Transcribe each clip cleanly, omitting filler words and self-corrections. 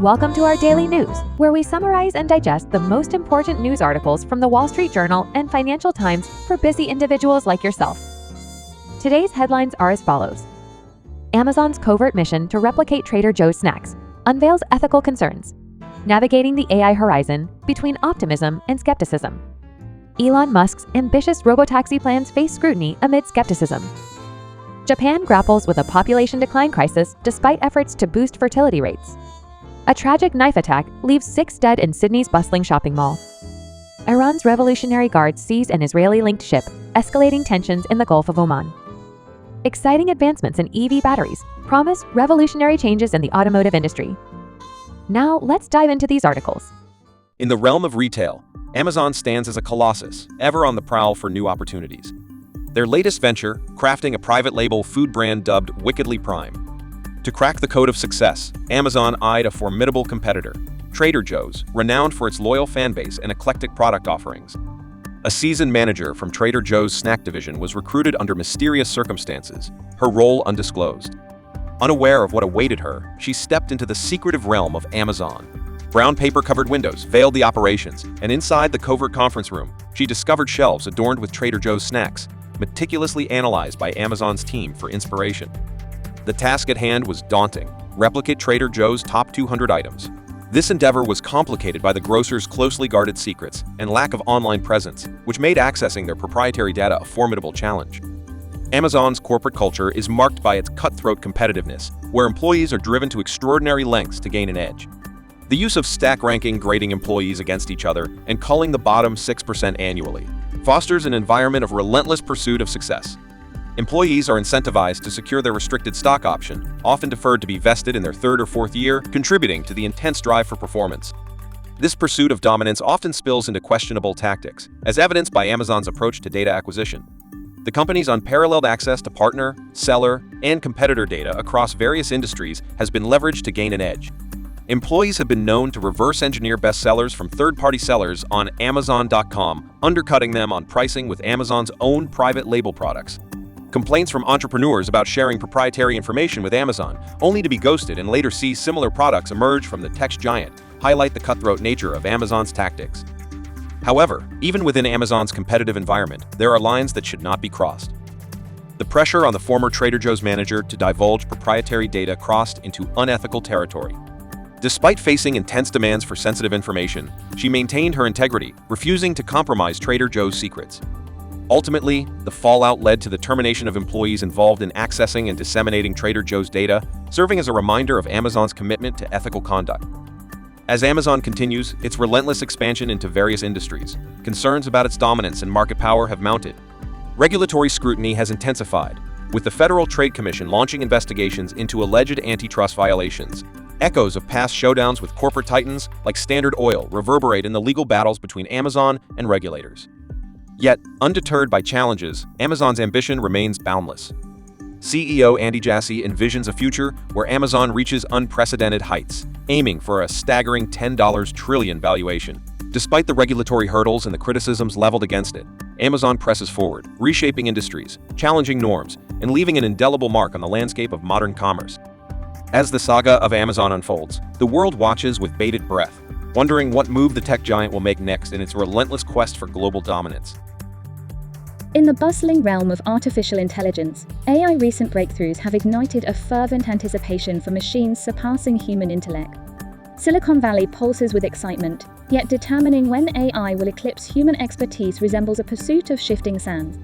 Welcome to our daily news, where we summarize and digest the most important news articles from the Wall Street Journal and Financial Times for busy individuals like yourself. Today's headlines are as follows. Amazon's covert mission to replicate Trader Joe's snacks unveils ethical concerns, navigating the AI horizon between optimism and skepticism. Elon Musk's ambitious robotaxi plans face scrutiny amid skepticism. Japan grapples with a population decline crisis despite efforts to boost fertility rates. A tragic knife attack leaves 6 dead in Sydney's bustling shopping mall. Iran's Revolutionary Guard seize an Israeli-linked ship, escalating tensions in the Gulf of Oman. Exciting advancements in EV batteries promise revolutionary changes in the automotive industry. Now, let's dive into these articles. In the realm of retail, Amazon stands as a colossus, ever on the prowl for new opportunities. Their latest venture, crafting a private label food brand dubbed Wickedly Prime. To crack the code of success, Amazon eyed a formidable competitor, Trader Joe's, renowned for its loyal fanbase and eclectic product offerings. A seasoned manager from Trader Joe's snack division was recruited under mysterious circumstances, her role undisclosed. Unaware of what awaited her, she stepped into the secretive realm of Amazon. Brown paper-covered windows veiled the operations, and inside the covert conference room, she discovered shelves adorned with Trader Joe's snacks, meticulously analyzed by Amazon's team for inspiration. The task at hand was daunting: replicate Trader Joe's top 200 items. This endeavor was complicated by the grocer's closely guarded secrets and lack of online presence, which made accessing their proprietary data a formidable challenge. Amazon's corporate culture is marked by its cutthroat competitiveness, where employees are driven to extraordinary lengths to gain an edge. The use of stack ranking, grading employees against each other, and culling the bottom 6% annually fosters an environment of relentless pursuit of success. Employees are incentivized to secure their restricted stock option, often deferred to be vested in their 3rd or 4th year, contributing to the intense drive for performance. This pursuit of dominance often spills into questionable tactics, as evidenced by Amazon's approach to data acquisition. The company's unparalleled access to partner, seller, and competitor data across various industries has been leveraged to gain an edge. Employees have been known to reverse engineer bestsellers from third-party sellers on Amazon.com, undercutting them on pricing with Amazon's own private label products. Complaints from entrepreneurs about sharing proprietary information with Amazon, only to be ghosted and later see similar products emerge from the tech giant, highlight the cutthroat nature of Amazon's tactics. However, even within Amazon's competitive environment, there are lines that should not be crossed. The pressure on the former Trader Joe's manager to divulge proprietary data crossed into unethical territory. Despite facing intense demands for sensitive information, she maintained her integrity, refusing to compromise Trader Joe's secrets. Ultimately, the fallout led to the termination of employees involved in accessing and disseminating Trader Joe's data, serving as a reminder of Amazon's commitment to ethical conduct. As Amazon continues its relentless expansion into various industries, concerns about its dominance and market power have mounted. Regulatory scrutiny has intensified, with the Federal Trade Commission launching investigations into alleged antitrust violations. Echoes of past showdowns with corporate titans like Standard Oil reverberate in the legal battles between Amazon and regulators. Yet, undeterred by challenges, Amazon's ambition remains boundless. CEO Andy Jassy envisions a future where Amazon reaches unprecedented heights, aiming for a staggering $10 trillion valuation. Despite the regulatory hurdles and the criticisms leveled against it, Amazon presses forward, reshaping industries, challenging norms, and leaving an indelible mark on the landscape of modern commerce. As the saga of Amazon unfolds, the world watches with bated breath, wondering what move the tech giant will make next in its relentless quest for global dominance. In the bustling realm of artificial intelligence, AI recent breakthroughs have ignited a fervent anticipation for machines surpassing human intellect. Silicon Valley pulses with excitement, yet determining when AI will eclipse human expertise resembles a pursuit of shifting sands.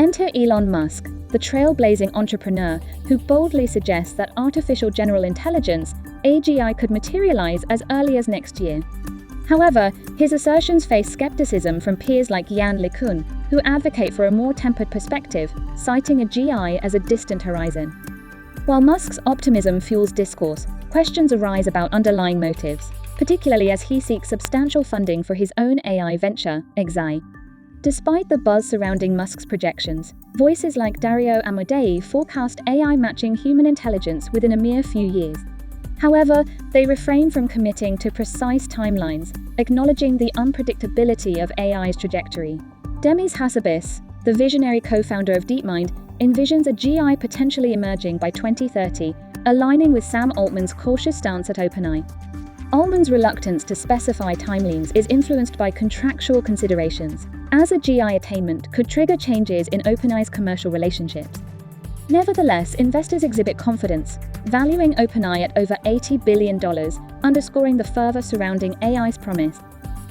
Enter Elon Musk, the trailblazing entrepreneur who boldly suggests that artificial general intelligence, AGI, could materialize as early as next year. However, his assertions face skepticism from peers like Yann LeCun, who advocate for a more tempered perspective, citing AGI as a distant horizon. While Musk's optimism fuels discourse, questions arise about underlying motives, particularly as he seeks substantial funding for his own AI venture, Xi. Despite the buzz surrounding Musk's projections, voices like Dario Amodei forecast AI matching human intelligence within a mere few years. However, they refrain from committing to precise timelines, acknowledging the unpredictability of AI's trajectory. Demis Hassabis, the visionary co-founder of DeepMind, envisions AGI potentially emerging by 2030, aligning with Sam Altman's cautious stance at OpenAI. Elon's reluctance to specify timelines is influenced by contractual considerations, as a GI attainment could trigger changes in OpenAI's commercial relationships. Nevertheless, investors exhibit confidence, valuing OpenAI at over $80 billion, underscoring the fervor surrounding AI's promise.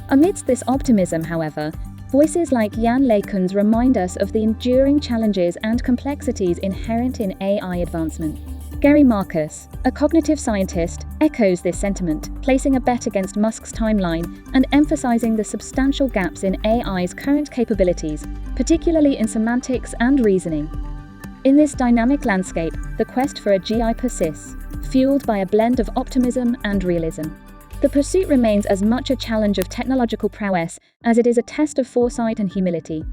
Amidst this optimism, however, voices like Jan LeCun's remind us of the enduring challenges and complexities inherent in AI advancement. Gary Marcus, a cognitive scientist, echoes this sentiment, placing a bet against Musk's timeline and emphasizing the substantial gaps in AI's current capabilities, particularly in semantics and reasoning. In this dynamic landscape, the quest for a GI persists, fueled by a blend of optimism and realism. The pursuit remains as much a challenge of technological prowess as it is a test of foresight and humility.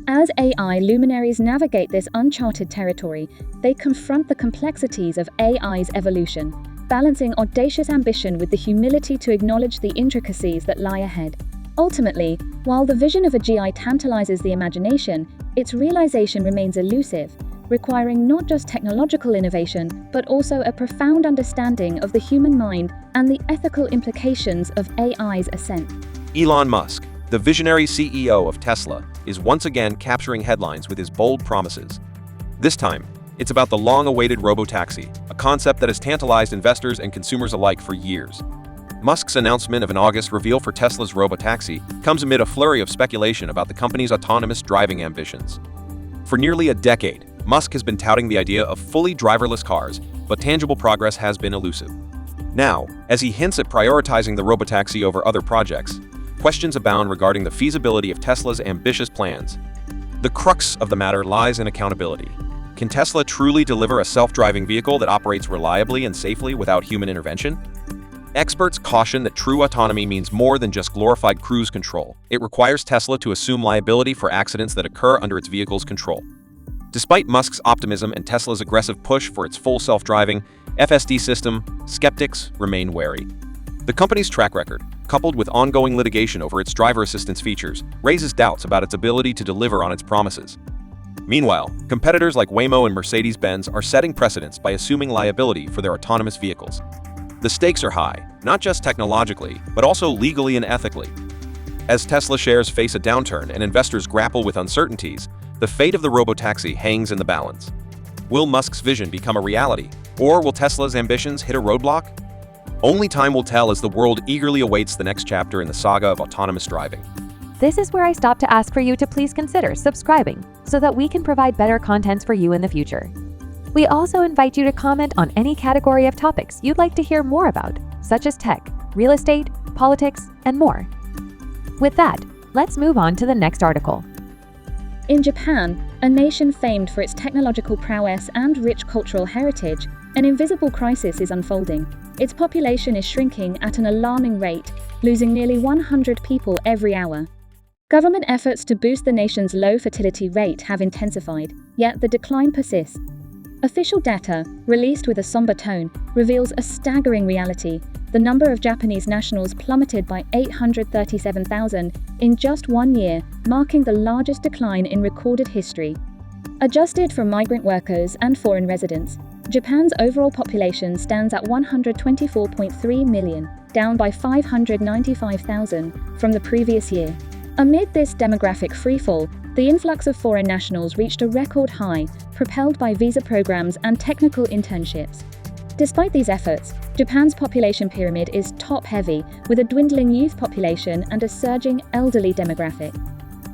As AI luminaries navigate this uncharted territory, they confront the complexities of AI's evolution, balancing audacious ambition with the humility to acknowledge the intricacies that lie ahead. Ultimately, while the vision of a GI tantalizes the imagination, its realization remains elusive, requiring not just technological innovation, but also a profound understanding of the human mind and the ethical implications of AI's ascent. Elon Musk, the visionary CEO of Tesla, is once again capturing headlines with his bold promises. This time, it's about the long-awaited robotaxi, a concept that has tantalized investors and consumers alike for years. Musk's announcement of an August reveal for Tesla's robotaxi comes amid a flurry of speculation about the company's autonomous driving ambitions. For nearly a decade, Musk has been touting the idea of fully driverless cars, but tangible progress has been elusive. Now, as he hints at prioritizing the robotaxi over other projects, questions abound regarding the feasibility of Tesla's ambitious plans. The crux of the matter lies in accountability. Can Tesla truly deliver a self-driving vehicle that operates reliably and safely without human intervention? Experts caution that true autonomy means more than just glorified cruise control. It requires Tesla to assume liability for accidents that occur under its vehicle's control. Despite Musk's optimism and Tesla's aggressive push for its full self-driving FSD system, skeptics remain wary. The company's track record, coupled with ongoing litigation over its driver assistance features, raises doubts about its ability to deliver on its promises. Meanwhile, competitors like Waymo and Mercedes-Benz are setting precedents by assuming liability for their autonomous vehicles. The stakes are high, not just technologically, but also legally and ethically. As Tesla shares face a downturn and investors grapple with uncertainties, the fate of the robotaxi hangs in the balance. Will Musk's vision become a reality, or will Tesla's ambitions hit a roadblock? Only time will tell as the world eagerly awaits the next chapter in the saga of autonomous driving. This is where I stop to ask for you to please consider subscribing so that we can provide better contents for you in the future. We also invite you to comment on any category of topics you'd like to hear more about, such as tech, real estate, politics, and more. With that, let's move on to the next article. In Japan, a nation famed for its technological prowess and rich cultural heritage, an invisible crisis is unfolding. Its population is shrinking at an alarming rate, losing nearly 100 people every hour. Government efforts to boost the nation's low fertility rate have intensified, yet the decline persists. Official data, released with a somber tone, reveals a staggering reality. The number of Japanese nationals plummeted by 837,000 in just 1 year, marking the largest decline in recorded history. Adjusted for migrant workers and foreign residents, Japan's overall population stands at 124.3 million, down by 595,000 from the previous year. Amid this demographic freefall, the influx of foreign nationals reached a record high, propelled by visa programs and technical internships. Despite these efforts, Japan's population pyramid is top-heavy, with a dwindling youth population and a surging elderly demographic.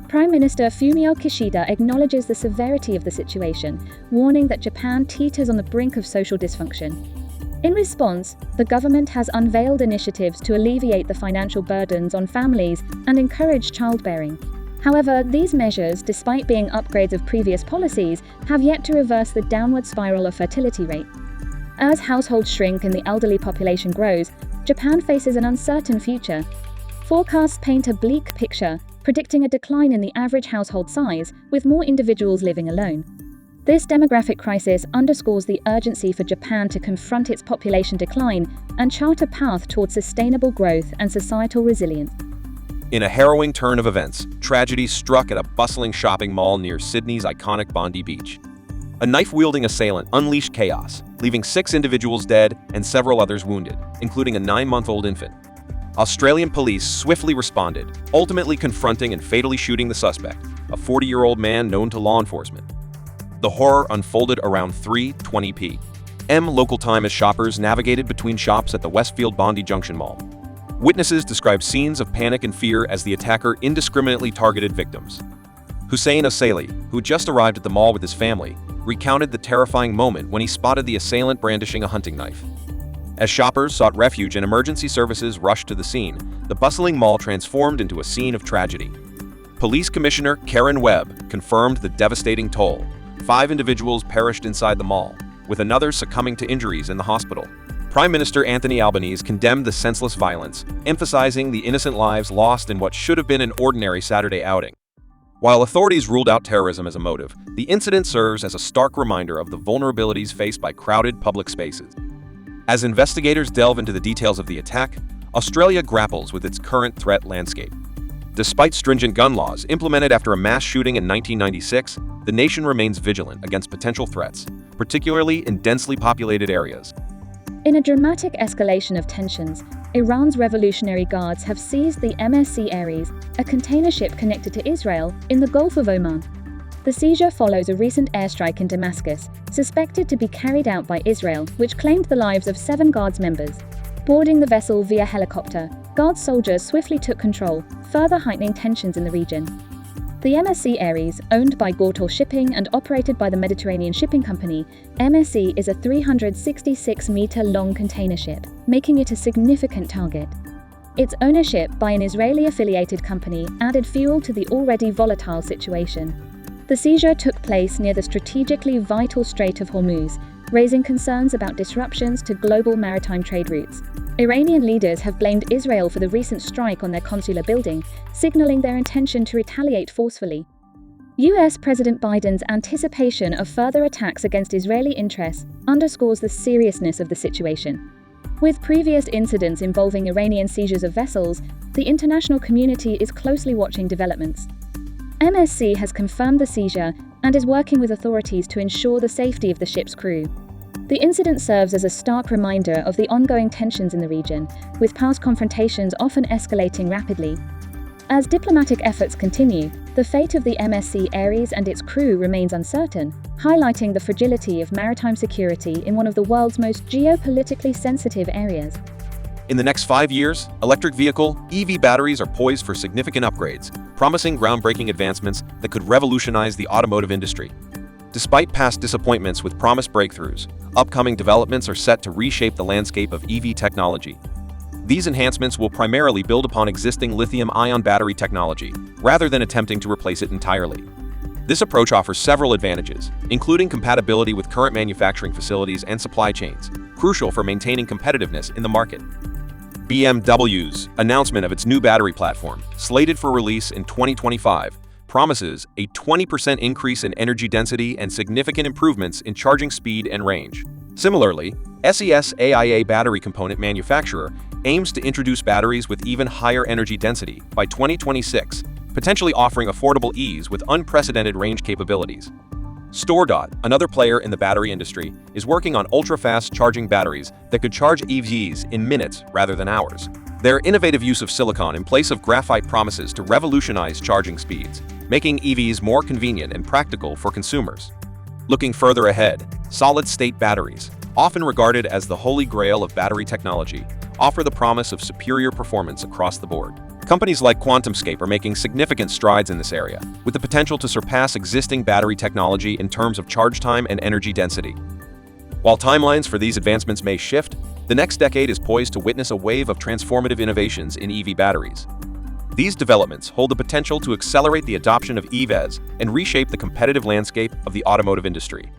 Prime Minister Fumio Kishida acknowledges the severity of the situation, warning that Japan teeters on the brink of social dysfunction. In response, the government has unveiled initiatives to alleviate the financial burdens on families and encourage childbearing. However, these measures, despite being upgrades of previous policies, have yet to reverse the downward spiral of fertility rate. As households shrink and the elderly population grows, Japan faces an uncertain future. Forecasts paint a bleak picture, predicting a decline in the average household size, with more individuals living alone. This demographic crisis underscores the urgency for Japan to confront its population decline and chart a path towards sustainable growth and societal resilience. In a harrowing turn of events, tragedy struck at a bustling shopping mall near Sydney's iconic Bondi Beach. A knife-wielding assailant unleashed chaos, leaving 6 individuals dead and several others wounded, including a 9-month-old infant. Australian police swiftly responded, ultimately confronting and fatally shooting the suspect, a 40-year-old man known to law enforcement. The horror unfolded around 3:20 p.m. local time as shoppers navigated between shops at the Westfield Bondi Junction Mall. Witnesses described scenes of panic and fear as the attacker indiscriminately targeted victims. Hussein Asaili, who just arrived at the mall with his family, recounted the terrifying moment when he spotted the assailant brandishing a hunting knife. As shoppers sought refuge and emergency services rushed to the scene, the bustling mall transformed into a scene of tragedy. Police Commissioner Karen Webb confirmed the devastating toll. 5 individuals perished inside the mall, with another succumbing to injuries in the hospital. Prime Minister Anthony Albanese condemned the senseless violence, emphasizing the innocent lives lost in what should have been an ordinary Saturday outing. While authorities ruled out terrorism as a motive, the incident serves as a stark reminder of the vulnerabilities faced by crowded public spaces. As investigators delve into the details of the attack, Australia grapples with its current threat landscape. Despite stringent gun laws implemented after a mass shooting in 1996, the nation remains vigilant against potential threats, particularly in densely populated areas. In a dramatic escalation of tensions, Iran's Revolutionary Guards have seized the MSC Ares, a container ship connected to Israel, in the Gulf of Oman. The seizure follows a recent airstrike in Damascus, suspected to be carried out by Israel, which claimed the lives of 7 Guards members. Boarding the vessel via helicopter, Guards soldiers swiftly took control, further heightening tensions in the region. The MSC Ares, owned by Gortal Shipping and operated by the Mediterranean Shipping Company, MSC is a 366-meter-long container ship, making it a significant target. Its ownership by an Israeli-affiliated company added fuel to the already volatile situation. The seizure took place near the strategically vital Strait of Hormuz, raising concerns about disruptions to global maritime trade routes. Iranian leaders have blamed Israel for the recent strike on their consular building, signaling their intention to retaliate forcefully. US President Biden's anticipation of further attacks against Israeli interests underscores the seriousness of the situation. With previous incidents involving Iranian seizures of vessels, the international community is closely watching developments. MSC has confirmed the seizure and is working with authorities to ensure the safety of the ship's crew. The incident serves as a stark reminder of the ongoing tensions in the region, with past confrontations often escalating rapidly. As diplomatic efforts continue, the fate of the MSC Ares and its crew remains uncertain, highlighting the fragility of maritime security in one of the world's most geopolitically sensitive areas. In the next 5 years, electric vehicle (EV) batteries are poised for significant upgrades, promising groundbreaking advancements that could revolutionize the automotive industry. Despite past disappointments with promised breakthroughs, upcoming developments are set to reshape the landscape of EV technology. These enhancements will primarily build upon existing lithium-ion battery technology, rather than attempting to replace it entirely. This approach offers several advantages, including compatibility with current manufacturing facilities and supply chains, crucial for maintaining competitiveness in the market. BMW's announcement of its new battery platform, slated for release in 2025, promises a 20% increase in energy density and significant improvements in charging speed and range. Similarly, SES AIA battery component manufacturer aims to introduce batteries with even higher energy density by 2026, potentially offering affordable ease with unprecedented range capabilities. StoreDot, another player in the battery industry, is working on ultra-fast charging batteries that could charge EVs in minutes rather than hours. Their innovative use of silicon in place of graphite promises to revolutionize charging speeds, making EVs more convenient and practical for consumers. Looking further ahead, solid-state batteries, often regarded as the holy grail of battery technology, offer the promise of superior performance across the board. Companies like QuantumScape are making significant strides in this area, with the potential to surpass existing battery technology in terms of charge time and energy density. While timelines for these advancements may shift, the next decade is poised to witness a wave of transformative innovations in EV batteries. These developments hold the potential to accelerate the adoption of EVs and reshape the competitive landscape of the automotive industry.